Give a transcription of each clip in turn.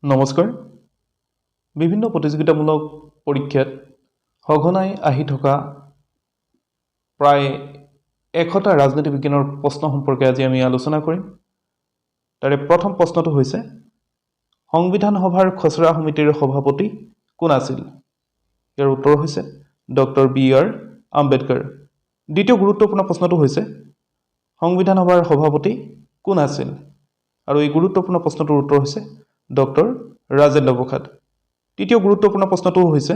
নমস্কাৰ। বিভিন্ন প্ৰতিযোগিতামূলক পৰীক্ষাত সঘনাই আহি থকা প্ৰায় 100টা ৰাজনীতি বিজ্ঞানৰ প্ৰশ্ন সম্পৰ্কে আজি আমি আলোচনা কৰিম। তাৰে প্ৰথম প্ৰশ্নটো হৈছে সংবিধান সভাৰ খচৰা সমিতিৰ সভাপতি কোন আছিল? ইয়াৰ উত্তৰ হৈছে ডক্টৰ বি.আৰ. আম্বেদকাৰ। দ্বিতীয় গুৰুত্বপূৰ্ণ প্ৰশ্নটো হৈছে সংবিধান সভাৰ সভাপতি কোন আছিল? আৰু এই গুৰুত্বপূৰ্ণ প্ৰশ্নটোৰ উত্তৰ হৈছে ডক্টৰ ৰাজেন্দ্ৰ প্ৰসাদ। তৃতীয় গুৰুত্বপূৰ্ণ প্ৰশ্নটো হৈছে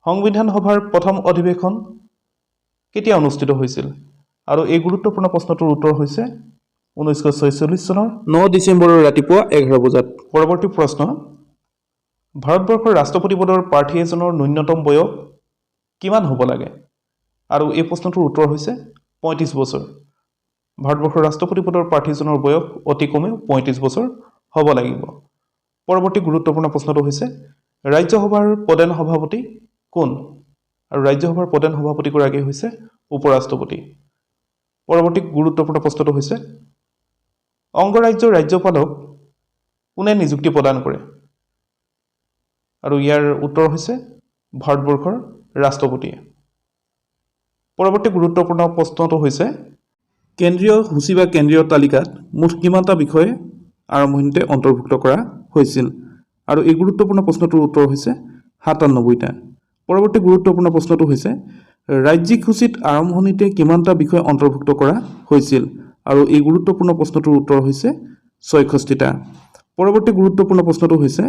সংবিধান সভাৰ প্ৰথম অধিৱেশন কেতিয়া অনুষ্ঠিত হৈছিল? আৰু এই গুৰুত্বপূৰ্ণ প্ৰশ্নটোৰ উত্তৰ হৈছে 1946 চনৰ 9 ডিচেম্বৰৰ ৰাতিপুৱা 11 বজাত। পৰৱৰ্তী প্ৰশ্ন, ভাৰতবৰ্ষৰ ৰাষ্ট্ৰপতি পদৰ প্ৰাৰ্থী এজনৰ ন্যূনতম বয়স কিমান হ'ব লাগে? আৰু এই প্ৰশ্নটোৰ উত্তৰ হৈছে 35 বছৰ। ভাৰতবৰ্ষৰ ৰাষ্ট্ৰপতি পদৰ প্ৰাৰ্থীজনৰ বয়স অতি কমেও 35 বছৰ হ'ব লাগিব। পৰৱৰ্তী গুৰুত্বপূৰ্ণ প্ৰশ্নটো হৈছে ৰাজ্যসভাৰ প্ৰধান সভাপতি কোন? আৰু ৰাজ্যসভাৰ প্ৰধান সভাপতিগৰাকী হৈছে উপৰাষ্ট্ৰপতি। পৰৱৰ্তী গুৰুত্বপূৰ্ণ প্ৰশ্নটো হৈছে অংগৰাজ্যৰ ৰাজ্যপালক কোনে নিযুক্তি প্ৰদান কৰে? আৰু ইয়াৰ উত্তৰ হৈছে ভাৰতবৰ্ষৰ ৰাষ্ট্ৰপতিয়ে। পৰৱৰ্তী গুৰুত্বপূৰ্ণ প্ৰশ্নটো হৈছে কেন্দ্ৰীয় সূচী বা কেন্দ্ৰীয় তালিকাত মুঠ কিমানটা বিষয় আৰম্ভণিতে অন্তৰ্ভুক্ত কৰা হৈছিল? আৰু এই গুৰুত্বপূৰ্ণ প্ৰশ্নটোৰ উত্তৰ হৈছে 97টা। পৰৱৰ্তী গুৰুত্বপূৰ্ণ প্ৰশ্নটো হৈছে ৰাজ্যিক সূচীত আৰম্ভণিতে কিমানটা বিষয় অন্তৰ্ভুক্ত কৰা হৈছিল? আৰু এই গুৰুত্বপূৰ্ণ প্ৰশ্নটোৰ উত্তৰ হৈছে 66টা। পৰৱৰ্তী গুৰুত্বপূৰ্ণ প্ৰশ্নটো হৈছে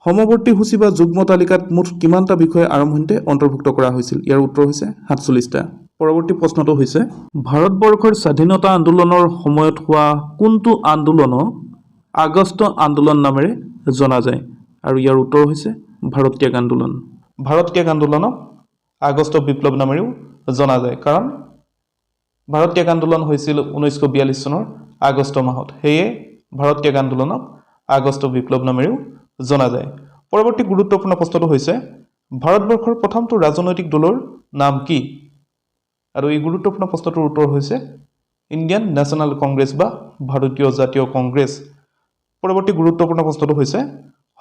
সমৱৰ্তী সূচী বা যুগ্ম তালিকাত মুঠ কিমানটা বিষয় আৰম্ভণিতে অন্তৰ্ভুক্ত কৰা হৈছিল? ইয়াৰ উত্তৰ হৈছে 47টা। পৰৱৰ্তী প্ৰশ্নটো হৈছে ভাৰতবৰ্ষৰ স্বাধীনতা আন্দোলনৰ সময়ত হোৱা কোনটো আন্দোলনক আগষ্ট আন্দোলন নামেৰে জনা যায়? আৰু ইয়াৰ উত্তৰ হৈছে ভাৰত ত্যাগ আন্দোলন। ভাৰত ত্যাগ আন্দোলনক আগষ্ট বিপ্লৱ নামেৰেও জনা যায়, কাৰণ ভাৰত ত্যাগ আন্দোলন হৈছিল 1942 চনৰ আগষ্ট মাহত। সেয়ে ভাৰত ত্যাগ আন্দোলনক আগষ্ট বিপ্লৱ নামেৰেও জনা যায়। পৰৱৰ্তী গুৰুত্বপূৰ্ণ প্ৰশ্নটো হৈছে ভাৰতবৰ্ষৰ প্ৰথমটো ৰাজনৈতিক দলৰ নাম কি? আৰু এই গুৰুত্বপূৰ্ণ প্ৰশ্নটোৰ উত্তৰ হৈছে ইণ্ডিয়ান নেশ্যনেল কংগ্ৰেছ বা ভাৰতীয় জাতীয় কংগ্ৰেছ। পৰৱৰ্তী গুৰুত্বপূৰ্ণ প্ৰশ্নটো হৈছে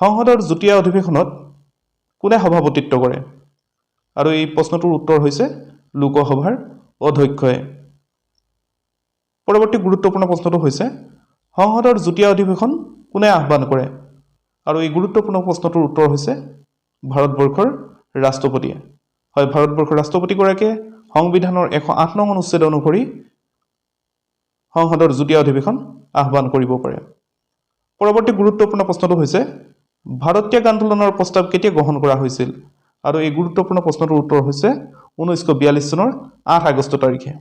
সংসদৰ যুটীয়া অধিৱেশনত কোনে সভাপতিত্ব কৰে? আৰু এই প্ৰশ্নটোৰ উত্তৰ হৈছে লোকসভাৰ অধ্যক্ষই। পৰৱৰ্তী গুৰুত্বপূৰ্ণ প্ৰশ্নটো হৈছে সংসদৰ যুটীয়া অধিৱেশন কোনে আহ্বান কৰে? আৰু এই গুৰুত্বপূৰ্ণ প্ৰশ্নটোৰ উত্তৰ হৈছে ভাৰতবৰ্ষৰ ৰাষ্ট্ৰপতিয়ে। হয়, ভাৰতবৰ্ষৰ ৰাষ্ট্ৰপতিগৰাকীয়ে সংবিধানৰ 108 নং অনুচ্ছেদ অনুসৰি সংসদৰ যুটীয়া অধিৱেশন আহ্বান কৰিব পাৰে। পৰৱৰ্তী গুৰুত্বপূৰ্ণ প্ৰশ্নটো হৈছে ভাৰত ত্যাগ আন্দোলনৰ প্ৰস্তাৱ কেতিয়া গ্ৰহণ কৰা হৈছিল? আৰু এই গুৰুত্বপূৰ্ণ প্ৰশ্নটোৰ উত্তৰ হৈছে 1942 চনৰ 8 আগষ্ট তাৰিখে।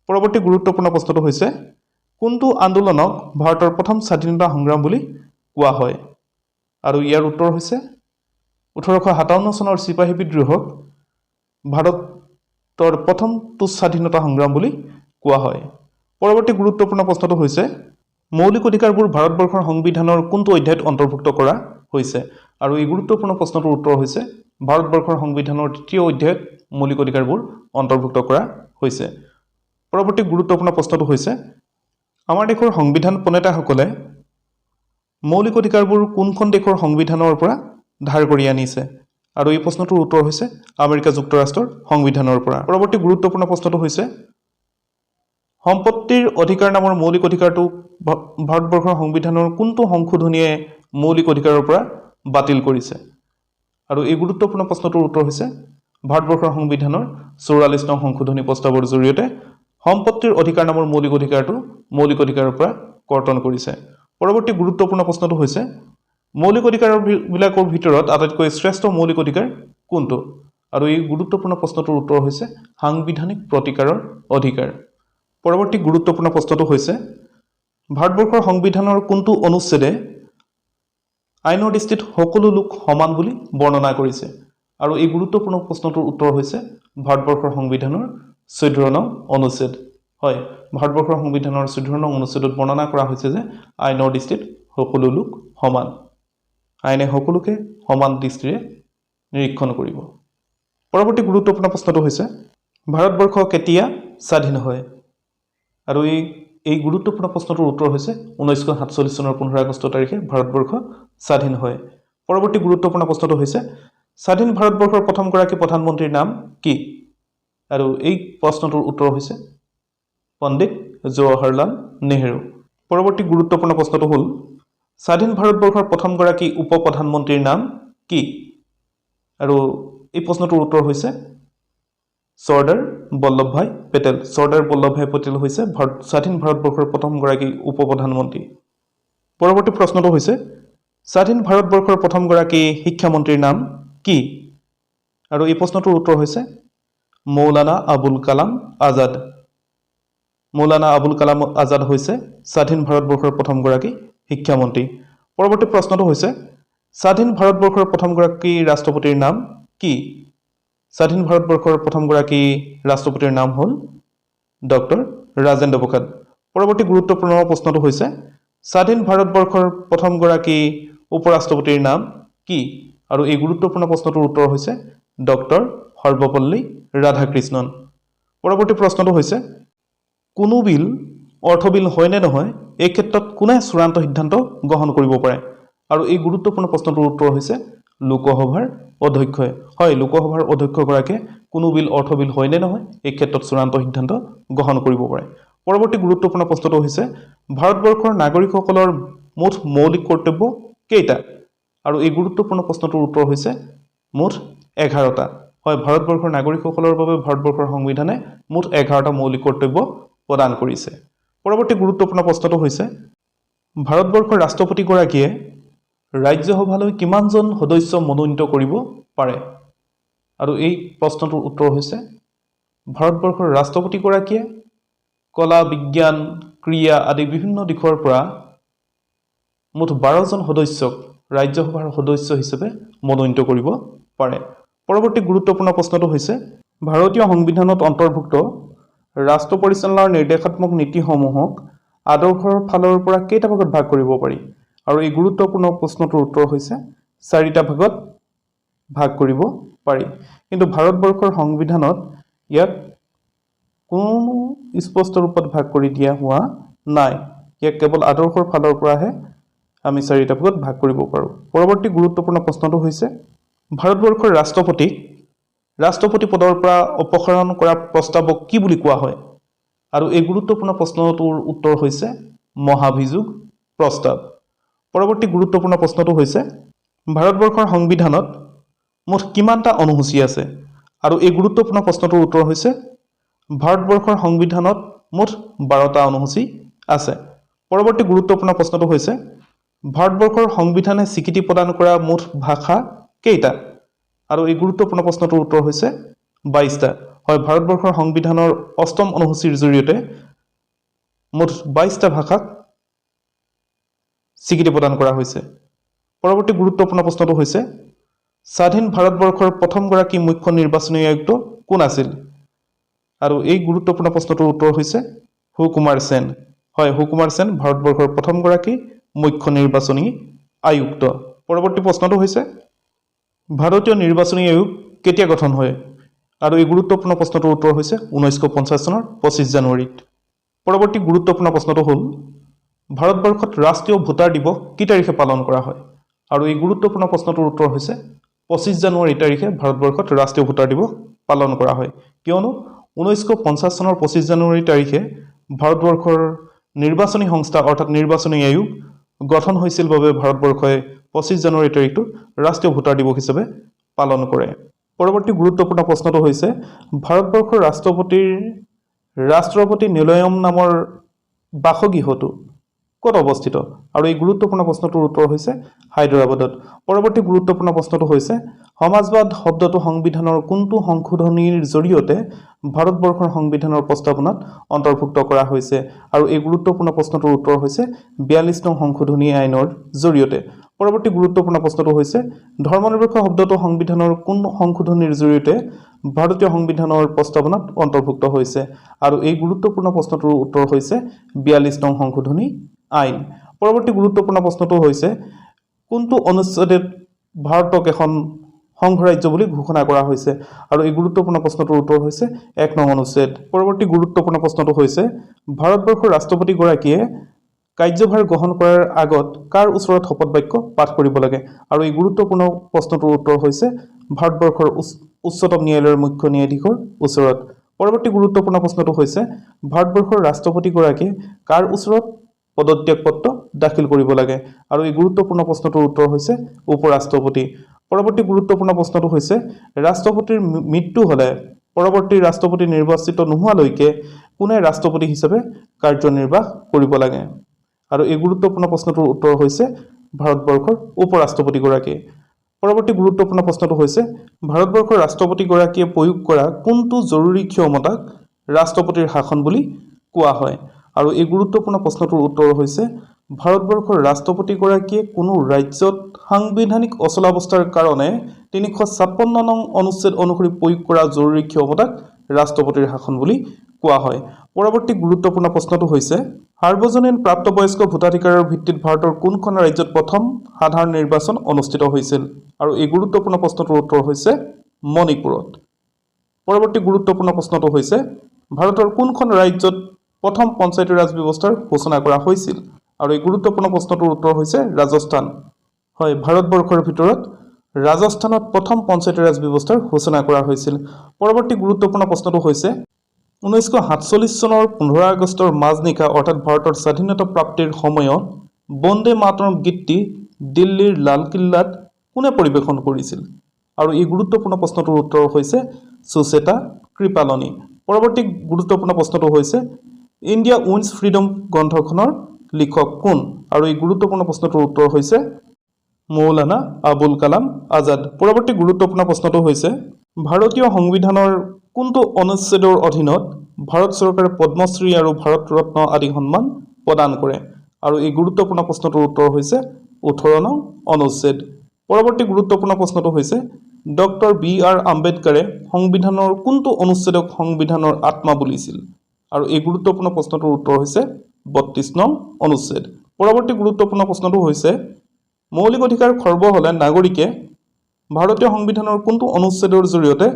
পৰৱৰ্তী গুৰুত্বপূৰ্ণ প্ৰশ্নটো হৈছে কোনটো আন্দোলনক ভাৰতৰ প্ৰথম স্বাধীনতা সংগ্ৰাম বুলি কোৱা হয়? আৰু ইয়াৰ উত্তৰ হৈছে 1857 চনৰ চিপাহী বিদ্ৰোহক ভাৰতৰ প্ৰথমটো স্বাধীনতা সংগ্ৰাম বুলি কোৱা হয়। পৰৱৰ্তী গুৰুত্বপূৰ্ণ প্ৰশ্নটো হৈছে মৌলিক অধিকাৰবোৰ ভাৰতবৰ্ষৰ সংবিধানৰ কোনটো অধ্যায়ত অন্তৰ্ভুক্ত কৰা হৈছে? আৰু এই গুৰুত্বপূৰ্ণ প্ৰশ্নটোৰ উত্তৰ হৈছে ভাৰতবৰ্ষৰ সংবিধানৰ 3য় অধ্যায়ত মৌলিক অধিকাৰবোৰ অন্তৰ্ভুক্ত কৰা হৈছে। পৰৱৰ্তী গুৰুত্বপূৰ্ণ প্ৰশ্নটো হৈছে আমাৰ দেশৰ সংবিধান প্ৰণেতাসকলে মৌলিক অধিকাৰবোৰ কোনখন দেশৰ সংবিধানৰ পৰা ধাৰ কৰি আনিছে? আৰু এই প্ৰশ্নটোৰ উত্তৰ হৈছে আমেৰিকা যুক্তৰাষ্ট্ৰৰ সংবিধানৰ পৰা। পৰৱৰ্তী গুৰুত্বপূৰ্ণ প্ৰশ্নটো হৈছে সম্পত্তিৰ অধিকাৰ নামৰ মৌলিক অধিকাৰটো ভাৰতবৰ্ষৰ সংবিধানৰ কোনটো সংশোধনীয়ে মৌলিক অধিকাৰৰ পৰা বাতিল কৰিছে? আৰু এই গুৰুত্বপূৰ্ণ প্ৰশ্নটোৰ উত্তৰ হৈছে ভাৰতবৰ্ষৰ সংবিধানৰ 44 নং সংশোধনী প্ৰস্তাৱৰ জৰিয়তে সম্পত্তিৰ অধিকাৰ নামৰ মৌলিক অধিকাৰটো মৌলিক অধিকাৰৰ পৰা কৰ্তন কৰিছে। পৰৱৰ্তী গুৰুত্বপূৰ্ণ প্ৰশ্নটো হৈছে মৌলিক অধিকাৰবিলাকৰ ভিতৰত আটাইতকৈ শ্ৰেষ্ঠ মৌলিক অধিকাৰ কোনটো? আৰু এই গুৰুত্বপূৰ্ণ প্ৰশ্নটোৰ উত্তৰ হৈছে সাংবিধানিক প্ৰতিকাৰৰ অধিকাৰ। পৰৱৰ্তী গুৰুত্বপূৰ্ণ প্ৰশ্নটো হৈছে ভাৰতবৰ্ষৰ সংবিধানৰ কোনটো অনুচ্ছেদে আইনৰ দৃষ্টিত সকলো লোক সমান বুলি বৰ্ণনা কৰিছে? আৰু এই গুৰুত্বপূৰ্ণ প্ৰশ্নটোৰ উত্তৰ হৈছে ভাৰতবৰ্ষৰ সংবিধানৰ 14 নং অনুচ্ছেদ। হয়, ভাৰতবৰ্ষৰ সংবিধানৰ 14 নং অনুচ্ছেদত বৰ্ণনা কৰা হৈছে যে আইনৰ দৃষ্টিত সকলো লোক সমান। আইনে সকলোকে সমান দৃষ্টিৰে নিৰীক্ষণ কৰিব। পৰৱৰ্তী গুৰুত্বপূৰ্ণ প্ৰশ্নটো হৈছে ভাৰতবৰ্ষ কেতিয়া স্বাধীন হয়? আৰু এই এই গুৰুত্বপূৰ্ণ প্ৰশ্নটোৰ উত্তৰ হৈছে 1947 চনৰ 15 আগষ্ট তাৰিখে ভাৰতবৰ্ষ স্বাধীন হয়। পৰৱৰ্তী গুৰুত্বপূৰ্ণ প্ৰশ্নটো হৈছে স্বাধীন ভাৰতবৰ্ষৰ প্ৰথমগৰাকী প্ৰধানমন্ত্ৰীৰ নাম কি? আৰু এই প্ৰশ্নটোৰ উত্তৰ হৈছে পণ্ডিত জৱাহৰলাল নেহেৰু। পৰৱৰ্তী গুৰুত্বপূৰ্ণ প্ৰশ্নটো হ'ল স্বাধীন ভাৰতবৰ্ষৰ প্ৰথমগৰাকী উপ প্ৰধানমন্ত্ৰীৰ নাম কি? আৰু এই প্ৰশ্নটোৰ উত্তৰ হৈছে চৰ্দাৰ বল্লভভাই পেটেল। চৰ্দাৰ বল্লভভাই পেটেল হৈছে স্বাধীন ভাৰতবৰ্ষৰ প্ৰথমগৰাকী উপ প্ৰধানমন্ত্ৰী। পৰৱৰ্তী প্ৰশ্নটো হৈছে স্বাধীন ভাৰতবৰ্ষৰ প্ৰথমগৰাকী শিক্ষামন্ত্ৰীৰ নাম কি? আৰু এই প্ৰশ্নটোৰ উত্তৰ হৈছে মৌলানা আবুল কালাম আজাদ। মৌলানা আবুল কালাম আজাদ হৈছে স্বাধীন ভাৰতবৰ্ষৰ প্ৰথমগৰাকী শিক্ষামন্ত্ৰী। পৰৱৰ্তী প্ৰশ্নটো হৈছে স্বাধীন ভাৰতবৰ্ষৰ প্ৰথমগৰাকী ৰাষ্ট্ৰপতিৰ নাম কি? স্বাধীন ভাৰতবৰ্ষৰ প্ৰথমগৰাকী ৰাষ্ট্ৰপতিৰ নাম হ'ল ডক্টৰ ৰাজেন্দ্ৰ প্ৰসাদ। পৰৱৰ্তী গুৰুত্বপূৰ্ণ প্ৰশ্নটো হৈছে স্বাধীন ভাৰতবৰ্ষৰ প্ৰথমগৰাকী উপৰাষ্ট্ৰপতিৰ নাম কি? আৰু এই গুৰুত্বপূৰ্ণ প্ৰশ্নটোৰ উত্তৰ হৈছে ডক্টৰ সৰ্বপল্লী ৰাধাকৃষ্ণন। পৰৱৰ্তী প্ৰশ্নটো হৈছে কোনো বিল অৰ্থ বিল হয় নে নহয় এই ক্ষেত্ৰত কোনে চূড়ান্ত সিদ্ধান্ত গ্ৰহণ কৰিব পাৰে? আৰু এই গুৰুত্বপূৰ্ণ প্ৰশ্নটোৰ উত্তৰ হৈছে লোকসভাৰ অধ্যক্ষই। হয়, লোকসভাৰ অধ্যক্ষগৰাকীয়ে কোনো বিল অৰ্থ বিল হয় নে নহয় এই ক্ষেত্ৰত চূড়ান্ত সিদ্ধান্ত গ্ৰহণ কৰিব পাৰে। পৰৱৰ্তী গুৰুত্বপূৰ্ণ প্ৰশ্নটো হৈছে ভাৰতবৰ্ষৰ নাগৰিকসকলৰ মুঠ মৌলিক কৰ্তব্য কেইটা? আৰু এই গুৰুত্বপূৰ্ণ প্ৰশ্নটোৰ উত্তৰ হৈছে মুঠ 11টা। হয়, ভাৰতবৰ্ষৰ নাগৰিকসকলৰ বাবে ভাৰতবৰ্ষৰ সংবিধানে মুঠ 11টা মৌলিক কৰ্তব্য প্ৰদান কৰিছে। পৰৱৰ্তী গুৰুত্বপূৰ্ণ প্ৰশ্নটো হৈছে ভাৰতবৰ্ষৰ ৰাষ্ট্ৰপতিগৰাকীয়ে ৰাজ্যসভালৈ কিমানজন সদস্য মনোনীত কৰিব পাৰে? আৰু এই প্ৰশ্নটোৰ উত্তৰ হৈছে ভাৰতবৰ্ষৰ ৰাষ্ট্ৰপতিগৰাকীয়ে কলা, বিজ্ঞান, ক্ৰীড়া আদি বিভিন্ন দিশৰ পৰা মুঠ 12জন সদস্যক ৰাজ্যসভাৰ সদস্য হিচাপে মনোনীত কৰিব পাৰে। পৰৱৰ্তী গুৰুত্বপূৰ্ণ প্ৰশ্নটো হৈছে ভাৰতীয় সংবিধানত অন্তৰ্ভুক্ত ৰাষ্ট্ৰ পৰিচালনাৰ নিৰ্দেশাত্মক নীতিসমূহক আদৰ্শৰ ফালৰ পৰা কেইটা ভাগত ভাগ কৰিব পাৰি? আৰু এই গুৰুত্বপূৰ্ণ প্ৰশ্নটোৰ উত্তৰ হৈছে 4টা ভাগত ভাগ কৰিব পাৰি। কিন্তু ভাৰতবৰ্ষৰ সংবিধানত ইয়াক কোনো স্পষ্ট ৰূপত ভাগ কৰি দিয়া হোৱা নাই। ইয়াক কেৱল আদৰ্শৰ ফালৰ পৰাহে আমি 4টা ভাগত ভাগ কৰিব পাৰোঁ। পৰৱৰ্তী গুৰুত্বপূৰ্ণ প্ৰশ্নটো হৈছে ভাৰতবৰ্ষৰ ৰাষ্ট্ৰপতি পদৰ পৰা অপসাৰণ কৰা প্ৰস্তাৱক কি বুলি কোৱা হয়? আৰু এই গুৰুত্বপূৰ্ণ প্ৰশ্নটোৰ উত্তৰ হৈছে মহাভিযোগ প্ৰস্তাৱ। পৰৱৰ্তী গুৰুত্বপূৰ্ণ প্ৰশ্নটো হৈছে ভাৰতবৰ্ষৰ সংবিধানত মুঠ কিমানটা অনুসূচী আছে? আৰু এই গুৰুত্বপূৰ্ণ প্ৰশ্নটোৰ উত্তৰ হৈছে ভাৰতবৰ্ষৰ সংবিধানত মুঠ 12টা অনুসূচী আছে। পৰৱৰ্তী গুৰুত্বপূৰ্ণ প্ৰশ্নটো হৈছে ভাৰতবৰ্ষৰ সংবিধানে স্বীকৃতি প্ৰদান কৰা মুঠ ভাষা কেইটা? আৰু এই গুৰুত্বপূৰ্ণ প্ৰশ্নটোৰ উত্তৰ হৈছে 22টা। হয়, ভাৰতবৰ্ষৰ সংবিধানৰ 8ম অনুসূচীৰ জৰিয়তে মুঠ 22টা ভাষাক স্বীকৃতি প্ৰদান কৰা হৈছে। পৰৱৰ্তী গুৰুত্বপূৰ্ণ প্ৰশ্নটো হৈছে স্বাধীন ভাৰতবৰ্ষৰ প্ৰথমগৰাকী মুখ্য নিৰ্বাচনী আয়ুক্ত কোন আছিল? আৰু এই গুৰুত্বপূৰ্ণ প্ৰশ্নটোৰ উত্তৰ হৈছে সুকুমাৰ সেন। হয়, সুকুমাৰ সেন ভাৰতবৰ্ষৰ প্ৰথমগৰাকী মুখ্য নিৰ্বাচনী আয়ুক্ত। পৰৱৰ্তী প্ৰশ্নটো হৈছে ভাৰতীয় নিৰ্বাচনী আয়োগ কেতিয়া গঠন হয়? আৰু এই গুৰুত্বপূৰ্ণ প্ৰশ্নটোৰ উত্তৰ হৈছে 1950 চনৰ 25 জানুৱাৰীত। পৰৱৰ্তী গুৰুত্বপূৰ্ণ প্ৰশ্নটো হ'ল ভাৰতবৰ্ষত ৰাষ্ট্ৰীয় ভোটাৰ দিৱস কি তাৰিখে পালন কৰা হয়? আৰু এই গুৰুত্বপূৰ্ণ প্ৰশ্নটোৰ উত্তৰ হৈছে 25 জানুৱাৰী তাৰিখে ভাৰতবৰ্ষত ৰাষ্ট্ৰীয় ভোটাৰ দিৱস পালন কৰা হয়। কিয়নো 1950 চনৰ 25 জানুৱাৰী তাৰিখে ভাৰতবৰ্ষৰ নিৰ্বাচনী সংস্থা অৰ্থাৎ নিৰ্বাচনী আয়োগ গঠন হৈছিল বাবে ভাৰতবৰ্ষই 25 জানুৱাৰী তাৰিখটো ৰাষ্ট্ৰীয় ভোটাৰ দিৱস হিচাপে পালন কৰে। পৰৱৰ্তী গুৰুত্বপূৰ্ণ প্ৰশ্নটো হৈছে ভাৰতবৰ্ষৰ ৰাষ্ট্ৰপতি নিলয়ম নামৰ বাসগৃহটো ক'ত অৱস্থিত? আৰু এই গুৰুত্বপূৰ্ণ প্ৰশ্নটোৰ উত্তৰ হৈছে হায়দৰাবাদত। পৰৱৰ্তী গুৰুত্বপূৰ্ণ প্ৰশ্নটো হৈছে সমাজবাদ শব্দটো সংবিধানৰ কোনটো সংশোধনীৰ জৰিয়তে ভাৰতবৰ্ষৰ সংবিধানৰ প্ৰস্তাৱনাত অন্তৰ্ভুক্ত কৰা হৈছে? আৰু এই গুৰুত্বপূৰ্ণ প্ৰশ্নটোৰ উত্তৰ হৈছে 42 নং সংশোধনী আইনৰ জৰিয়তে। পৰৱৰ্তী গুৰুত্বপূৰ্ণ প্ৰশ্নটো হৈছে ধৰ্মনিৰপেক্ষ শব্দটো সংবিধানৰ কোন সংশোধনীৰ জৰিয়তে ভাৰতীয় সংবিধানৰ প্ৰস্তাৱনাত অন্তৰ্ভুক্ত হৈছে? আৰু এই গুৰুত্বপূৰ্ণ প্ৰশ্নটোৰ উত্তৰ হৈছে 42 নং সংশোধনী আইন। পৰৱৰ্তী গুৰুত্বপূৰ্ণ প্ৰশ্নটো হৈছে কোনটো অনুচ্ছেদত ভাৰতক এখন সংঘৰাজ্য বুলি ঘোষণা কৰা হৈছে আৰু এই গুৰুত্বপূৰ্ণ প্ৰশ্নটোৰ উত্তৰ হৈছে 1 নং অনুচ্ছেদ। পৰৱৰ্তী গুৰুত্বপূৰ্ণ প্ৰশ্নটো হৈছে ভাৰতবৰ্ষৰ ৰাষ্ট্ৰপতিগৰাকীয়ে কাৰ্যভাৰ গ্ৰহণ কৰাৰ আগত কাৰ ওচৰত শপত বাক্য পাঠ কৰিব লাগে আৰু এই গুৰুত্বপূৰ্ণ প্ৰশ্নটোৰ উত্তৰ হৈছে ভাৰতবৰ্ষৰ উচ্চতম ন্যায়ালয়ৰ মুখ্য ন্যায়াধীশৰ ওচৰত। পৰৱৰ্তী গুৰুত্বপূৰ্ণ প্ৰশ্নটো হৈছে ভাৰতবৰ্ষৰ ৰাষ্ট্ৰপতিগৰাকীয়ে কাৰ ওচৰত পদত্যাগ পত্ৰ দাখিল কৰিব লাগে আৰু এই গুৰুত্বপূৰ্ণ প্ৰশ্নটোৰ উত্তৰ হৈছে উপৰাষ্ট্ৰপতি। পৰৱৰ্তী গুৰুত্বপূৰ্ণ প্ৰশ্নটো হৈছে ৰাষ্ট্ৰপতিৰ মৃত্যু হ'লে পৰৱৰ্তী ৰাষ্ট্ৰপতি নিৰ্বাচিত নোহোৱালৈকে কোনে ৰাষ্ট্ৰপতি হিচাপে কাৰ্যনিৰ্বাহ কৰিব লাগে আৰু এই গুৰুত্বপূৰ্ণ প্ৰশ্নটোৰ উত্তৰ হৈছে ভাৰতবৰ্ষৰ উপৰাষ্ট্ৰপতিগৰাকী। পৰৱৰ্তী গুৰুত্বপূৰ্ণ প্ৰশ্নটো হৈছে ভাৰতবৰ্ষৰ ৰাষ্ট্ৰপতিগৰাকীয়ে প্ৰয়োগ কৰা কোনটো জৰুৰী ক্ষমতাক ৰাষ্ট্ৰপতিৰ শাসন বুলি কোৱা হয় আৰু এই গুৰুত্বপূৰ্ণ প্ৰশ্নটোৰ উত্তৰ হৈছে ভাৰতবৰ্ষৰ ৰাষ্ট্ৰপতিগৰাকীয়ে কোনো ৰাজ্যত সাংবিধানিক অচলাৱস্থাৰ কাৰণে ৩৫৬ নং অনুচ্ছেদ অনুসৰি প্ৰয়োগ কৰা জৰুৰী ক্ষমতাক ৰাষ্ট্ৰপতিৰ শাসন বুলি কোৱা হয়। পৰৱৰ্তী গুৰুত্বপূৰ্ণ প্ৰশ্নটো হৈছে সাৰ্বজনীন প্ৰাপ্তবয়স্ক ভোটাধিকাৰৰ ভিত্তিত ভাৰতৰ কোনখন ৰাজ্যত প্ৰথম সাধাৰণ নিৰ্বাচন অনুষ্ঠিত হৈছিল আৰু এই গুৰুত্বপূৰ্ণ প্ৰশ্নটোৰ উত্তৰ হৈছে মণিপুৰত। পৰৱৰ্তী গুৰুত্বপূৰ্ণ প্ৰশ্নটো হৈছে ভাৰতৰ কোনখন ৰাজ্যত প্ৰথম পঞ্চায়তী ৰাজ ব্যৱস্থাৰ সূচনা কৰা হৈছিল আৰু এই গুৰুত্বপূৰ্ণ প্ৰশ্নটোৰ উত্তৰ হৈছে ৰাজস্থান। হয়, ভাৰতবৰ্ষৰ ভিতৰত ৰাজস্থানত প্ৰথম পঞ্চায়তী ৰাজ ব্যৱস্থাৰ সূচনা কৰা হৈছিল। পৰৱৰ্তী গুৰুত্বপূৰ্ণ প্ৰশ্নটো হৈছে 1947 চনৰ 15 আগষ্টৰ মাজনিশা অৰ্থাৎ ভাৰতৰ স্বাধীনতা প্ৰাপ্তিৰ সময়ত বন্দে মাতৰম গীতটি দিল্লীৰ লালকিল্লাত কোনে পৰিৱেশন কৰিছিল আৰু এই গুৰুত্বপূৰ্ণ প্ৰশ্নটোৰ উত্তৰ হৈছে সুচেতা কৃপালনী। পৰৱৰ্তী গুৰুত্বপূৰ্ণ প্ৰশ্নটো হৈছে ইণ্ডিয়া উইন্স ফ্ৰীডম গ্ৰন্থখনৰ লিখক কোন আৰু এই গুৰুত্বপূৰ্ণ প্ৰশ্নটোৰ উত্তৰ হৈছে মৌলানা আবুল কালাম আজাদ। পৰৱৰ্তী গুৰুত্বপূৰ্ণ প্ৰশ্নটো হৈছে ভাৰতীয় সংবিধানৰ কোনটো অনুচ্ছেদৰ অধীনত ভাৰত চৰকাৰে পদ্মশ্ৰী আৰু ভাৰত ৰত্ন আদি সন্মান প্ৰদান কৰে আৰু এই গুৰুত্বপূৰ্ণ প্ৰশ্নটোৰ উত্তৰ হৈছে 18 নং অনুচ্ছেদ। পৰৱৰ্তী গুৰুত্বপূৰ্ণ প্ৰশ্নটো হৈছে ডক্টৰ বি.আৰ. আম্বেদকাৰে সংবিধানৰ কোনটো অনুচ্ছেদক সংবিধানৰ আত্মা বুলিছিল আৰু এই গুৰুত্বপূৰ্ণ প্ৰশ্নটোৰ উত্তৰ হৈছে 32 নং অনুচ্ছেদ। পৰৱৰ্তী গুৰুত্বপূৰ্ণ প্ৰশ্নটো হৈছে মৌলিক অধিকাৰ খৰ্ব হ'লে নাগৰিকে ভাৰতীয় সংবিধানৰ কোনটো অনুচ্ছেদৰ জৰিয়তে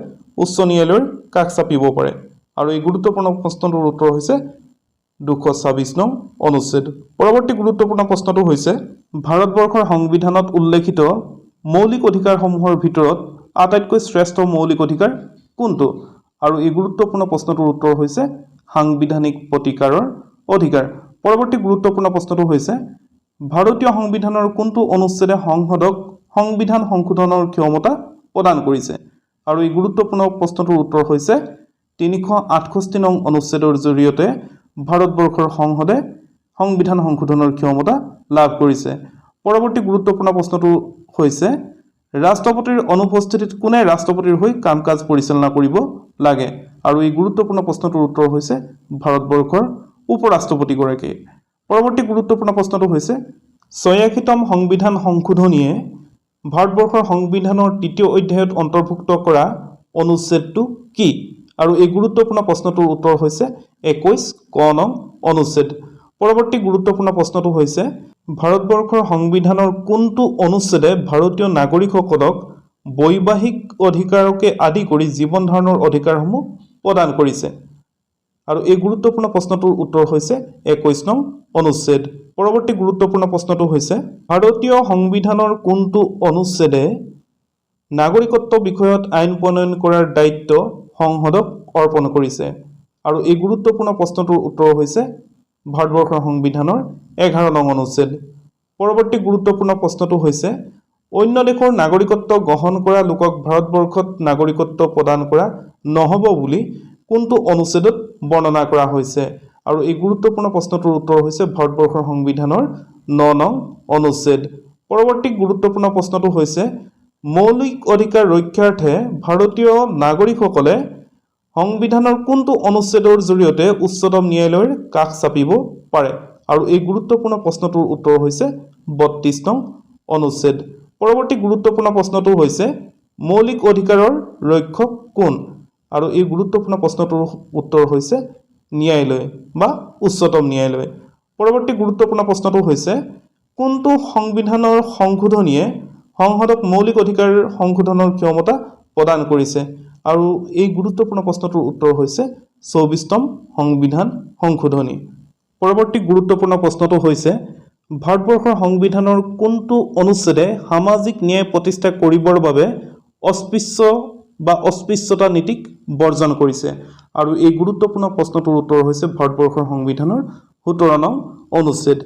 উচ্চ ন্যায়ালয়ৰ কাষ চাপিব পাৰে আৰু এই গুৰুত্বপূৰ্ণ প্ৰশ্নটোৰ উত্তৰ হৈছে 226 নং অনুচ্ছেদ। পৰৱৰ্তী গুৰুত্বপূৰ্ণ প্ৰশ্নটো হৈছে ভাৰতবৰ্ষৰ সংবিধানত উল্লেখিত মৌলিক অধিকাৰসমূহৰ ভিতৰত আটাইতকৈ শ্ৰেষ্ঠ মৌলিক অধিকাৰ কোনটো আৰু এই গুৰুত্বপূৰ্ণ প্ৰশ্নটোৰ উত্তৰ হৈছে সাংবিধানিক প্ৰতিকাৰৰ অধিকাৰ। পৰৱৰ্তী গুৰুত্বপূৰ্ণ প্ৰশ্নটো হৈছে ভাৰতীয় সংবিধানৰ কোনটো অনুচ্ছেদে সংসদক সংবিধান সংশোধনৰ ক্ষমতা প্ৰদান কৰিছে আৰু এই গুৰুত্বপূৰ্ণ প্ৰশ্নটোৰ উত্তৰ হৈছে 368 নং অনুচ্ছেদৰ জৰিয়তে ভাৰতবৰ্ষৰ সংসদে সংবিধান সংশোধনৰ ক্ষমতা লাভ কৰিছে। পৰৱৰ্তী গুৰুত্বপূৰ্ণ প্ৰশ্নটো হৈছে ৰাষ্ট্ৰপতিৰ অনুপস্থিতিত কোনে ৰাষ্ট্ৰপতিৰ হৈ কাম কাজ পৰিচালনা কৰিব লাগে আৰু এই গুৰুত্বপূৰ্ণ প্ৰশ্নটোৰ উত্তৰ হৈছে ভাৰতবৰ্ষৰ উপৰাষ্ট্ৰপতিগৰাকী। পৰৱৰ্তী গুৰুত্বপূৰ্ণ প্ৰশ্নটো হৈছে 86তম সংবিধান সংশোধনীয়ে ভাৰতবৰ্ষৰ সংবিধানৰ 3য় অধ্যায়ত অন্তৰ্ভুক্ত কৰা অনুচ্ছেদটো কি আৰু এই গুৰুত্বপূৰ্ণ প্ৰশ্নটোৰ উত্তৰ হৈছে 21 ক নং অনুচ্ছেদ। পৰৱৰ্তী গুৰুত্বপূৰ্ণ প্ৰশ্নটো হৈছে ভাৰতবৰ্ষৰ সংবিধানৰ কোনটো অনুচ্ছেদে ভাৰতীয় নাগৰিকসকলক বৈবাহিক অধিকাৰকে আদি কৰি জীৱন ধাৰণৰ অধিকাৰসমূহ প্ৰদান কৰিছে আৰু এই গুৰুত্বপূৰ্ণ প্ৰশ্নটোৰ উত্তৰ হৈছে 21 নং অনুচ্ছেদ। পৰৱৰ্তী গুৰুত্বপূৰ্ণ প্ৰশ্নটো হৈছে ভাৰতীয় সংবিধানৰ কোনটো অনুচ্ছেদে নাগৰিকত্ব বিষয়ত আইন প্ৰণয়ন কৰাৰ দায়িত্ব সংসদক অৰ্পণ কৰিছে আৰু এই গুৰুত্বপূৰ্ণ প্ৰশ্নটোৰ উত্তৰ হৈছে ভাৰতবৰ্ষৰ সংবিধানৰ 11 নং অনুচ্ছেদ। পৰৱৰ্তী গুৰুত্বপূৰ্ণ প্ৰশ্নটো হৈছে অন্য দেশৰ নাগৰিকত্ব গ্ৰহণ কৰা লোকক ভাৰতবৰ্ষত নাগৰিকত্ব প্ৰদান কৰা নহ'ব বুলি কোনটো অনুচ্ছেদত বৰ্ণনা কৰা হৈছে আৰু এই গুৰুত্বপূৰ্ণ প্ৰশ্নটোৰ উত্তৰ হৈছে ভাৰতবৰ্ষৰ সংবিধানৰ 9 নং অনুচ্ছেদ। পৰৱৰ্তী গুৰুত্বপূৰ্ণ প্ৰশ্নটো হৈছে মৌলিক অধিকাৰ ৰক্ষাৰ্থে ভাৰতীয় নাগৰিকসকলে সংবিধানৰ কোনটো অনুচ্ছেদৰ জৰিয়তে উচ্চতম ন্যায়ালয়ৰ কাষ চাপিব পাৰে আৰু এই গুৰুত্বপূৰ্ণ প্ৰশ্নটোৰ উত্তৰ হৈছে 32 নং অনুচ্ছেদ। পৰৱৰ্তী গুৰুত্বপূৰ্ণ প্ৰশ্নটো হৈছে মৌলিক অধিকাৰৰ ৰক্ষক কোন আৰু এই গুৰুত্বপূৰ্ণ প্ৰশ্নটোৰ উত্তৰ হৈছে ন্যায়ালয় বা উচ্চতম ন্যায়ালয়। পৰৱৰ্তী গুৰুত্বপূৰ্ণ প্ৰশ্নটো হৈছে কোনটো সংবিধানৰ সংশোধনীয়ে সংসদক মৌলিক অধিকাৰ সংশোধনৰ ক্ষমতা প্ৰদান কৰিছে? আৰু এই গুৰুত্বপূৰ্ণ প্ৰশ্নটোৰ উত্তৰ হৈছে 24তম সংবিধান সংশোধনী। পৰৱৰ্তী গুৰুত্বপূৰ্ণ প্ৰশ্নটো হৈছে ভাৰতবৰ্ষৰ সংবিধানৰ কোনটো অনুচ্ছেদে সামাজিক ন্যায় প্ৰতিষ্ঠা কৰিবৰ বাবে অস্পৃশ্য বা অস্পৃশ্যতা নীতিক বৰ্জন কৰিছে? আৰু এই গুৰুত্বপূৰ্ণ প্ৰশ্নটোৰ উত্তৰ হৈছে ভাৰতবৰ্ষৰ সংবিধানৰ 17 নং অনুচ্ছেদ।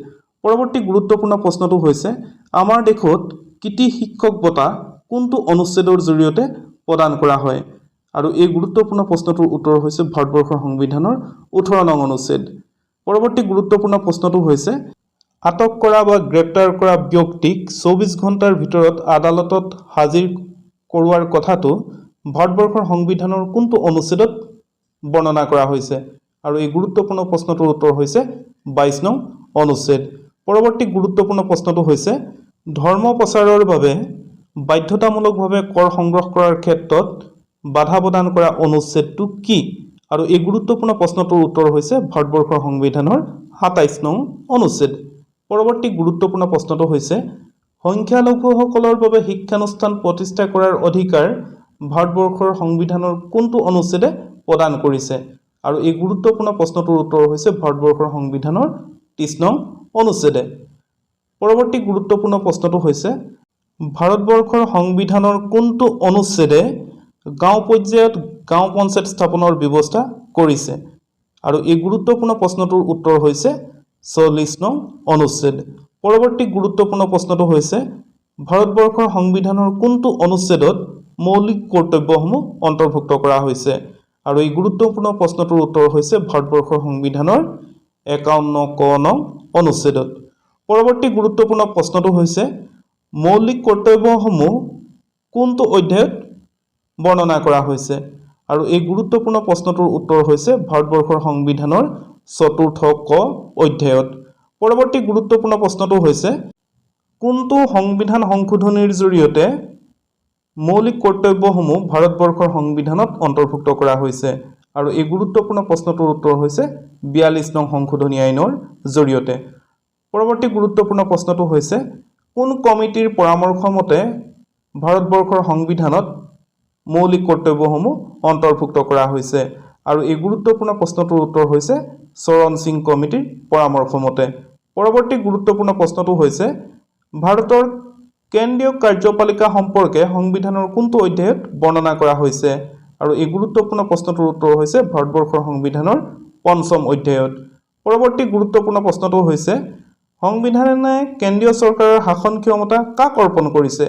পৰৱৰ্তী গুৰুত্বপূৰ্ণ প্ৰশ্নটো হৈছে আমাৰ দেশত কৃতি শিক্ষক বঁটা কোনটো অনুচ্ছেদৰ জৰিয়তে প্ৰদান কৰা হয়? আৰু এই গুৰুত্বপূৰ্ণ প্ৰশ্নটোৰ উত্তৰ হৈছে ভাৰতবৰ্ষৰ সংবিধানৰ 18 নং অনুচ্ছেদ। পৰৱৰ্তী গুৰুত্বপূৰ্ণ প্ৰশ্নটো হৈছে আটক কৰা বা গ্ৰেপ্তাৰ কৰা ব্যক্তিক 24 ঘণ্টাৰ ভিতৰত আদালতত হাজিৰ কৰোৱাৰ কথাটো ভাৰতবৰ্ষৰ সংবিধানৰ কোনটো অনুচ্ছেদত বৰ্ণনা কৰা হৈছে? আৰু এই গুৰুত্বপূৰ্ণ প্ৰশ্নটোৰ উত্তৰ হৈছে 22 নং অনুচ্ছেদ। পৰৱৰ্তী গুৰুত্বপূৰ্ণ প্ৰশ্নটো হৈছে ধৰ্ম প্ৰচাৰৰ বাবে বাধ্যতামূলকভাৱে কৰ সংগ্ৰহ কৰাৰ ক্ষেত্ৰত বাধা প্ৰদান কৰা অনুচ্ছেদটো কি? আৰু এই গুৰুত্বপূৰ্ণ প্ৰশ্নটোৰ উত্তৰ হৈছে ভাৰতবৰ্ষৰ সংবিধানৰ 27 নং অনুচ্ছেদ। পৰৱৰ্তী গুৰুত্বপূৰ্ণ প্ৰশ্নটো হৈছে সংখ্যালঘুসকলৰ বাবে শিক্ষানুষ্ঠান প্ৰতিষ্ঠা কৰাৰ অধিকাৰ ভাৰতবৰ্ষৰ সংবিধানৰ কোনটো অনুচ্ছেদে প্ৰদান কৰিছে? আৰু এই গুৰুত্বপূৰ্ণ প্ৰশ্নটোৰ উত্তৰ হৈছে ভাৰতবৰ্ষৰ সংবিধানৰ 30 নং অনুচ্ছেদে। পৰৱৰ্তী গুৰুত্বপূৰ্ণ প্ৰশ্নটো হৈছে ভাৰতবৰ্ষৰ সংবিধানৰ কোনটো অনুচ্ছেদে গাঁও পৰ্যায়ত গাঁও পঞ্চায়ত স্থাপনৰ ব্যৱস্থা কৰিছে? আৰু এই গুৰুত্বপূৰ্ণ প্ৰশ্নটোৰ উত্তৰ হৈছে 40 নং অনুচ্ছেদ। পৰৱৰ্তী গুৰুত্বপূৰ্ণ প্ৰশ্নটো হৈছে ভাৰতবৰ্ষৰ সংবিধানৰ কোনটো অনুচ্ছেদত মৌলিক কৰ্তব্যসমূহ অন্তৰ্ভুক্ত কৰা হৈছে? আৰু এই গুৰুত্বপূৰ্ণ প্ৰশ্নটোৰ উত্তৰ হৈছে ভাৰতবৰ্ষৰ সংবিধানৰ 51 ক নং অনুচ্ছেদত। পৰৱৰ্তী গুৰুত্বপূৰ্ণ প্ৰশ্নটো হৈছে মৌলিক কৰ্তব্যসমূহ কোনটো অধ্যায়ত বৰ্ণনা কৰা হৈছে? আৰু এই গুৰুত্বপূৰ্ণ প্ৰশ্নটোৰ উত্তৰ হৈছে ভাৰতবৰ্ষৰ সংবিধানৰ 4 ক অধ্যায়ত। পৰৱৰ্তী গুৰুত্বপূৰ্ণ প্ৰশ্নটো হৈছে কোনটো সংবিধান সংশোধনীৰ জৰিয়তে মৌলিক কৰ্তব্যসমূহ ভাৰতবৰ্ষৰ সংবিধানত অন্তৰ্ভুক্ত কৰা হৈছে? আৰু এই গুৰুত্বপূৰ্ণ প্ৰশ্নটোৰ উত্তৰ হৈছে 42 নং সংশোধনী আইনৰ জৰিয়তে। পৰৱৰ্তী গুৰুত্বপূৰ্ণ প্ৰশ্নটো হৈছে কোন কমিটিৰ পৰামৰ্শ মতে ভাৰতবৰ্ষৰ সংবিধানত মৌলিক কৰ্তব্যসমূহ অন্তৰ্ভুক্ত কৰা হৈছে? আৰু এই গুৰুত্বপূৰ্ণ প্ৰশ্নটোৰ উত্তৰ হৈছে চৰণ সিং কমিটিৰ পৰামৰ্শ মতে। পৰৱৰ্তী গুৰুত্বপূৰ্ণ প্ৰশ্নটো হৈছে ভাৰতৰ কেন্দ্ৰীয় কাৰ্যপালিকা সম্পৰ্কে সংবিধানৰ কোনটো অধ্যায়ত বৰ্ণনা কৰা হৈছে? আৰু এই গুৰুত্বপূৰ্ণ প্ৰশ্নটোৰ উত্তৰ হৈছে ভাৰতবৰ্ষৰ সংবিধানৰ 5ম অধ্যায়ত। পৰৱৰ্তী গুৰুত্বপূৰ্ণ প্ৰশ্নটো হৈছে সংবিধানে কেন্দ্ৰীয় চৰকাৰৰ শাসন ক্ষমতা কাক অৰ্পণ কৰিছে?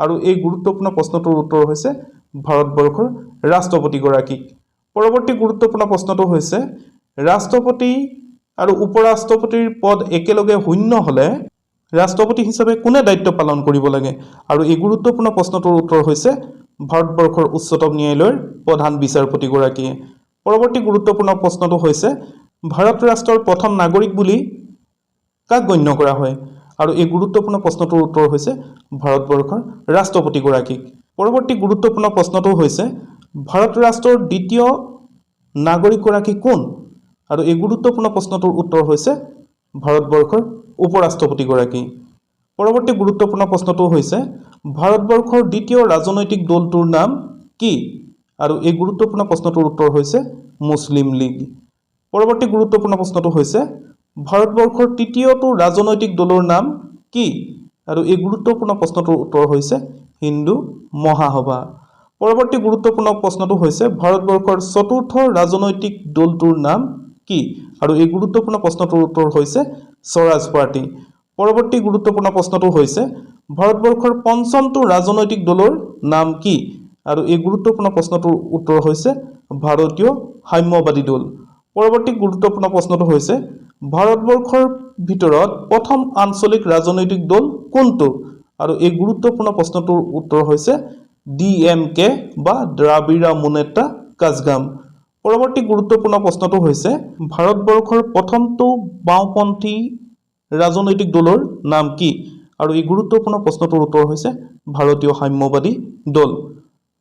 আৰু এই গুৰুত্বপূৰ্ণ প্ৰশ্নটোৰ উত্তৰ হৈছে ভাৰতবৰ্ষৰ ৰাষ্ট্ৰপতিগৰাকীক। পৰৱৰ্তী গুৰুত্বপূৰ্ণ প্ৰশ্নটো হৈছে ৰাষ্ট্ৰপতি আৰু উপৰাষ্ট্ৰপতিৰ পদ একেলগে শূন্য হ'লে ৰাষ্ট্ৰপতি হিচাপে কোনে দায়িত্ব পালন কৰিব লাগে? আৰু এই গুৰুত্বপূৰ্ণ প্ৰশ্নটোৰ উত্তৰ হৈছে ভাৰতবৰ্ষৰ উচ্চতম ন্যায়ালয়ৰ প্ৰধান বিচাৰপতিগৰাকীয়ে। পৰৱৰ্তী গুৰুত্বপূৰ্ণ প্ৰশ্নটো হৈছে ভাৰত ৰাষ্ট্ৰৰ প্ৰথম নাগৰিক বুলি কাক গণ্য কৰা হয়? আৰু এই গুৰুত্বপূৰ্ণ প্ৰশ্নটোৰ উত্তৰ হৈছে ভাৰতবৰ্ষৰ ৰাষ্ট্ৰপতিগৰাকীক। পৰৱৰ্তী গুৰুত্বপূৰ্ণ প্ৰশ্নটো হৈছে ভাৰত ৰাষ্ট্ৰৰ দ্বিতীয় নাগৰিকগৰাকী কোন? আৰু এই গুৰুত্বপূৰ্ণ প্ৰশ্নটোৰ উত্তৰ হৈছে ভাৰতবৰ্ষৰ উপৰাষ্ট্ৰপতিগৰাকী। পৰৱৰ্তী গুৰুত্বপূৰ্ণ প্ৰশ্নটো হৈছে ভাৰতবৰ্ষৰ দ্বিতীয় ৰাজনৈতিক দলটোৰ নাম কি? আৰু এই গুৰুত্বপূৰ্ণ প্ৰশ্নটোৰ উত্তৰ হৈছে মুছলিম লীগ। পৰৱৰ্তী গুৰুত্বপূৰ্ণ প্ৰশ্নটো হৈছে ভাৰতবৰ্ষৰ তৃতীয়টো ৰাজনৈতিক দলৰ নাম কি? আৰু এই গুৰুত্বপূৰ্ণ প্ৰশ্নটোৰ উত্তৰ হৈছে হিন্দু মহাসভা। পৰৱৰ্তী গুৰুত্বপূৰ্ণ প্ৰশ্নটো হৈছে ভাৰতবৰ্ষৰ চতুৰ্থ ৰাজনৈতিক দলটোৰ নাম কি? আৰু এই গুৰুত্বপূৰ্ণ প্ৰশ্নটোৰ উত্তৰ হৈছে স্বৰাজ পাৰ্টি। পৰৱৰ্তী গুৰুত্বপূৰ্ণ প্ৰশ্নটো হৈছে ভাৰতবৰ্ষৰ পঞ্চমটো ৰাজনৈতিক দলৰ নাম কি? আৰু এই গুৰুত্বপূৰ্ণ প্ৰশ্নটোৰ উত্তৰ হৈছে ভাৰতীয় সাম্যবাদী দল। পৰৱৰ্তী গুৰুত্বপূৰ্ণ প্ৰশ্নটো হৈছে ভাৰতবৰ্ষৰ ভিতৰত প্ৰথম আঞ্চলিক ৰাজনৈতিক দল কোনটো? আৰু এই গুৰুত্বপূৰ্ণ প্ৰশ্নটোৰ উত্তৰ হৈছে DMK বা দ্ৰাবিড়া মুনেত্ৰা কাজগাম। পৰৱৰ্তী গুৰুত্বপূৰ্ণ প্ৰশ্নটো হৈছে ভাৰতবৰ্ষৰ প্ৰথমটো বাওঁপন্থী ৰাজনৈতিক দলৰ নাম কি? আৰু এই গুৰুত্বপূৰ্ণ প্ৰশ্নটোৰ উত্তৰ হৈছে ভাৰতীয় সাম্যবাদী দল।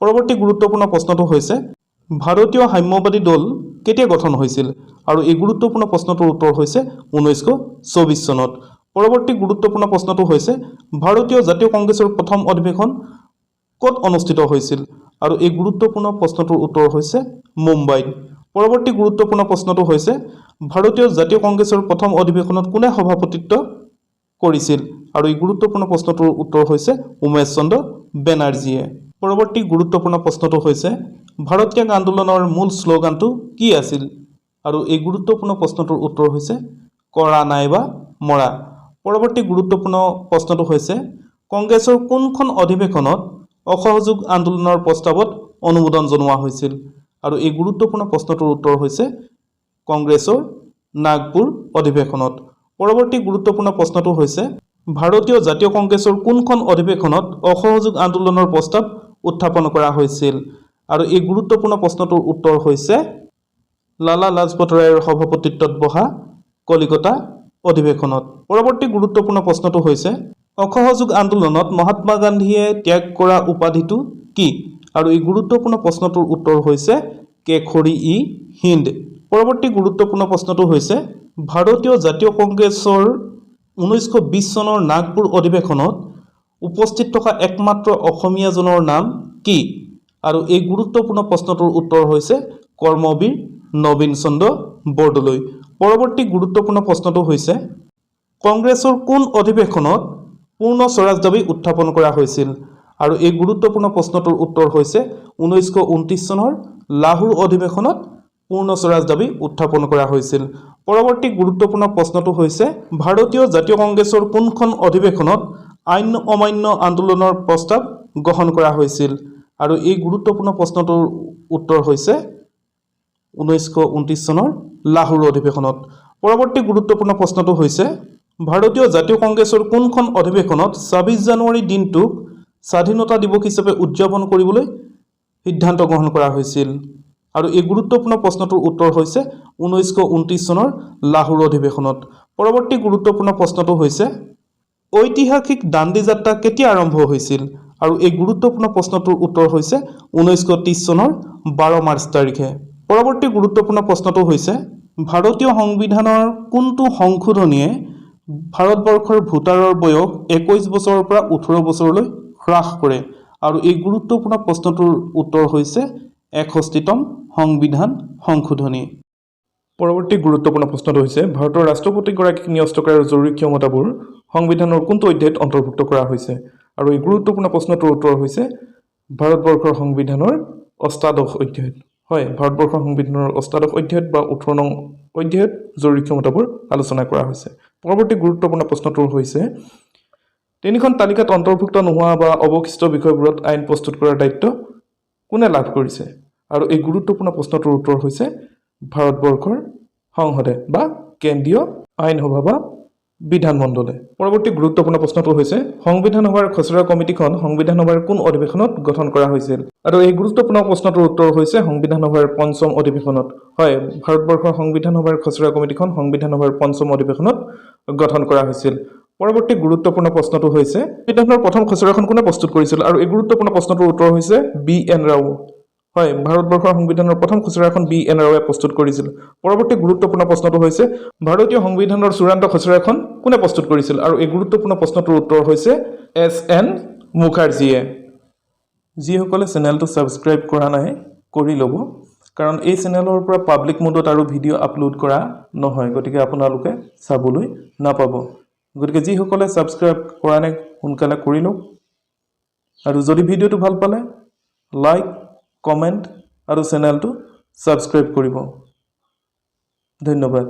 পৰৱৰ্তী গুৰুত্বপূৰ্ণ প্ৰশ্নটো হৈছে ভাৰতীয় সাম্যবাদী দল কেতিয়া গঠন হৈছিল? আৰু এই গুৰুত্বপূৰ্ণ প্ৰশ্নটোৰ উত্তৰ হৈছে 1924 চনত। পৰৱৰ্তী গুৰুত্বপূৰ্ণ প্ৰশ্নটো হৈছে ভাৰতীয় জাতীয় কংগ্ৰেছৰ প্ৰথম অধিৱেশন ক'ত অনুষ্ঠিত হৈছিল আৰু এই গুৰুত্বপূৰ্ণ প্ৰশ্নটোৰ উত্তৰ হৈছে মুম্বাইত। পৰৱৰ্তী গুৰুত্বপূৰ্ণ প্ৰশ্নটো হৈছে ভাৰতীয় জাতীয় কংগ্ৰেছৰ প্ৰথম অধিৱেশনত কোনে সভাপতিত্ব কৰিছিল আৰু এই গুৰুত্বপূৰ্ণ প্ৰশ্নটোৰ উত্তৰ হৈছে উমেশ চন্দ্ৰ বেনাৰ্জীয়ে। পৰৱৰ্তী গুৰুত্বপূৰ্ণ প্ৰশ্নটো হৈছে ভাৰত ত্যাগ আন্দোলনৰ মূল শ্লোগানটো কি আছিল আৰু এই গুৰুত্বপূৰ্ণ প্ৰশ্নটোৰ উত্তৰ হৈছে কৰা নাইবা মৰা। পৰৱৰ্তী গুৰুত্বপূৰ্ণ প্ৰশ্নটো হৈছে কংগ্ৰেছৰ কোনখন অধিৱেশনত অসহযোগ আন্দোলনৰ প্ৰস্তাৱত অনুমোদন জনোৱা হৈছিল আৰু এই গুৰুত্বপূৰ্ণ প্ৰশ্নটোৰ উত্তৰ হৈছে কংগ্ৰেছৰ নাগপুৰ অধিৱেশনত। পৰৱৰ্তী গুৰুত্বপূৰ্ণ প্ৰশ্নটো হৈছে ভাৰতীয় জাতীয় কংগ্ৰেছৰ কোনখন অধিৱেশনত অসহযোগ আন্দোলনৰ প্ৰস্তাৱ উত্থাপন কৰা হৈছিল আৰু এই গুৰুত্বপূৰ্ণ প্ৰশ্নটোৰ উত্তৰ হৈছে লালা লাজপত ৰায়ৰ সভাপতিত্বত বহা কলিকতা অধিৱেশনত। পৰৱৰ্তী গুৰুত্বপূৰ্ণ প্ৰশ্নটো হৈছে অসহযোগ আন্দোলনত মহাত্মা গান্ধীয়ে ত্যাগ কৰা উপাধিটো কি আৰু এই গুৰুত্বপূৰ্ণ প্ৰশ্নটোৰ উত্তৰ হৈছে কেশৰী-ই-হিন্দ। পৰৱৰ্তী গুৰুত্বপূৰ্ণ প্ৰশ্নটো হৈছে ভাৰতীয় জাতীয় কংগ্ৰেছৰ 1920 চনৰ নাগপুৰ অধিৱেশনত উপস্থিত থকা একমাত্ৰ অসমীয়াজনৰ নাম কি আৰু এই গুৰুত্বপূৰ্ণ প্ৰশ্নটোৰ উত্তৰ হৈছে কৰ্মবীৰ নবীন চন্দ্ৰ বৰদলৈ। পৰৱৰ্তী গুৰুত্বপূৰ্ণ প্ৰশ্নটো হৈছে কংগ্ৰেছৰ কোন অধিৱেশনত পূৰ্ণ স্বৰাজ দাবী উত্থাপন কৰা হৈছিল আৰু এই গুৰুত্বপূৰ্ণ প্ৰশ্নটোৰ উত্তৰ হৈছে 1929 চনৰ লাহোৰ অধিৱেশনত পূৰ্ণ স্বৰাজ দাবী উত্থাপন কৰা হৈছিল। পৰৱৰ্তী গুৰুত্বপূৰ্ণ প্ৰশ্নটো হৈছে ভাৰতীয় জাতীয় কংগ্ৰেছৰ কোনখন অধিৱেশনত আইন অমান্য আন্দোলনৰ প্ৰস্তাৱ গ্ৰহণ কৰা হৈছিল আৰু এই গুৰুত্বপূৰ্ণ প্ৰশ্নটোৰ উত্তৰ হৈছে 1929 চনৰ লাহোৰ অধিৱেশনত। পৰৱৰ্তী গুৰুত্বপূৰ্ণ প্ৰশ্নটো হৈছে ভাৰতীয় জাতীয় কংগ্ৰেছৰ কোনখন অধিৱেশনত 26 জানুৱাৰী দিনটোক স্বাধীনতা দিৱস হিচাপে উদযাপন কৰিবলৈ সিদ্ধান্ত গ্ৰহণ কৰা হৈছিল আৰু এই গুৰুত্বপূৰ্ণ প্ৰশ্নটোৰ উত্তৰ হৈছে 1929 চনৰ লাহোৰ অধিৱেশনত। পৰৱৰ্তী গুৰুত্বপূৰ্ণ প্ৰশ্নটো হৈছে ঐতিহাসিক দাণ্ডী যাত্ৰা কেতিয়া আৰম্ভ হৈছিল আৰু এই গুৰুত্বপূৰ্ণ প্ৰশ্নটোৰ উত্তৰ হৈছে 1930 চনৰ 12 মাৰ্চ তাৰিখে। পৰৱৰ্তী গুৰুত্বপূৰ্ণ প্ৰশ্নটো হৈছে ভাৰতীয় সংবিধানৰ কোনটো সংশোধনীয়ে ভাৰতবৰ্ষৰ ভোটাৰৰ বয়স 21 বছৰৰ পৰা 18 বছৰলৈ হ্ৰাস কৰে আৰু এই গুৰুত্বপূৰ্ণ প্ৰশ্নটোৰ উত্তৰ হৈছে 61তম সংবিধান সংশোধনী। পৰৱৰ্তী গুৰুত্বপূৰ্ণ প্ৰশ্নটো হৈছে ভাৰতৰ ৰাষ্ট্ৰপতিগৰাকীক ন্যস্ত কৰাৰ জৰুৰী ক্ষমতাবোৰ সংবিধানৰ কোনটো অধ্যায়ত অন্তৰ্ভুক্ত কৰা হৈছে আৰু এই গুৰুত্বপূৰ্ণ প্ৰশ্নটোৰ উত্তৰ হৈছে ভাৰতবৰ্ষৰ সংবিধানৰ অষ্টাদশ অধ্যায়ত। হয়, ভাৰতবৰ্ষৰ সংবিধানৰ অষ্টাদশ অধ্যায়ত বা 18 নং অধ্যায়ত জৰুৰী ক্ষমতাবোৰ আলোচনা কৰা হৈছে। পৰৱৰ্তী গুৰুত্বপূৰ্ণ প্ৰশ্নটো হৈছে তিনিখন তালিকাত অন্তৰ্ভুক্ত নোহোৱা বা অৱশিষ্ট বিষয়বোৰত আইন প্ৰস্তুত কৰাৰ দায়িত্ব কোনে লাভ কৰিছে আৰু এই গুৰুত্বপূৰ্ণ প্ৰশ্নটোৰ উত্তৰ হৈছে ভাৰতবৰ্ষৰ সংসদে বা কেন্দ্ৰীয় আইনসভা বা বিধানমণ্ডলে। পৰৱৰ্তী গুৰুত্বপূৰ্ণ প্ৰশ্নটো হৈছে সংবিধান সভাৰ খচৰা কমিটিখন সংবিধান সভাৰ কোন অধিৱেশনত গঠন কৰা হৈছিল আৰু এই গুৰুত্বপূৰ্ণ প্ৰশ্নটোৰ উত্তৰ হৈছে সংবিধান সভাৰ 5ম অধিৱেশনত। হয়, ভাৰতবৰ্ষৰ সংবিধান সভাৰ খচৰা কমিটিখন সংবিধান সভাৰ 5ম অধিৱেশনত গঠন কৰা হৈছিল। পৰৱৰ্তী গুৰুত্বপূৰ্ণ প্ৰশ্নটো হৈছে সংবিধানৰ প্ৰথম খচৰাখন কোনে প্ৰস্তুত কৰিছিল আৰু এই গুৰুত্বপূৰ্ণ প্ৰশ্নটোৰ উত্তৰ হৈছে বি.এন. ৰাও। হয়, ভাৰতবৰ্ষৰ সংবিধানৰ প্ৰথম খচৰাখন বি.এন. ৰাওৱে প্ৰস্তুত কৰিছিল। পৰৱৰ্তী গুৰুত্বপূৰ্ণ প্ৰশ্নটো হৈছে ভাৰতীয় সংবিধানৰ চূড়ান্ত খচৰাখন কোনে প্ৰস্তুত কৰিছিল আৰু এই গুৰুত্বপূৰ্ণ প্ৰশ্নটোৰ উত্তৰ হৈছে এছ.এন. মুখাৰ্জীয়ে। যিসকলে চেনেলটো ছাবস্ক্ৰাইব কৰা নাই কৰি ল'ব, কাৰণ এই চেনেলৰ পৰা পাব্লিক মোডত আৰু ভিডিঅ' আপলোড কৰা নহয়, গতিকে আপোনালোকে চাবলৈ নাপাব। গতিকে যিসকলে ছাবস্ক্ৰাইব কৰা নাই সোনকালে কৰি লওক আৰু যদি ভিডিঅ'টো ভাল পালে লাইক, কমেণ্ট আৰু চেনেলটো ছাবস্ক্ৰাইব কৰিব। ধন্যবাদ।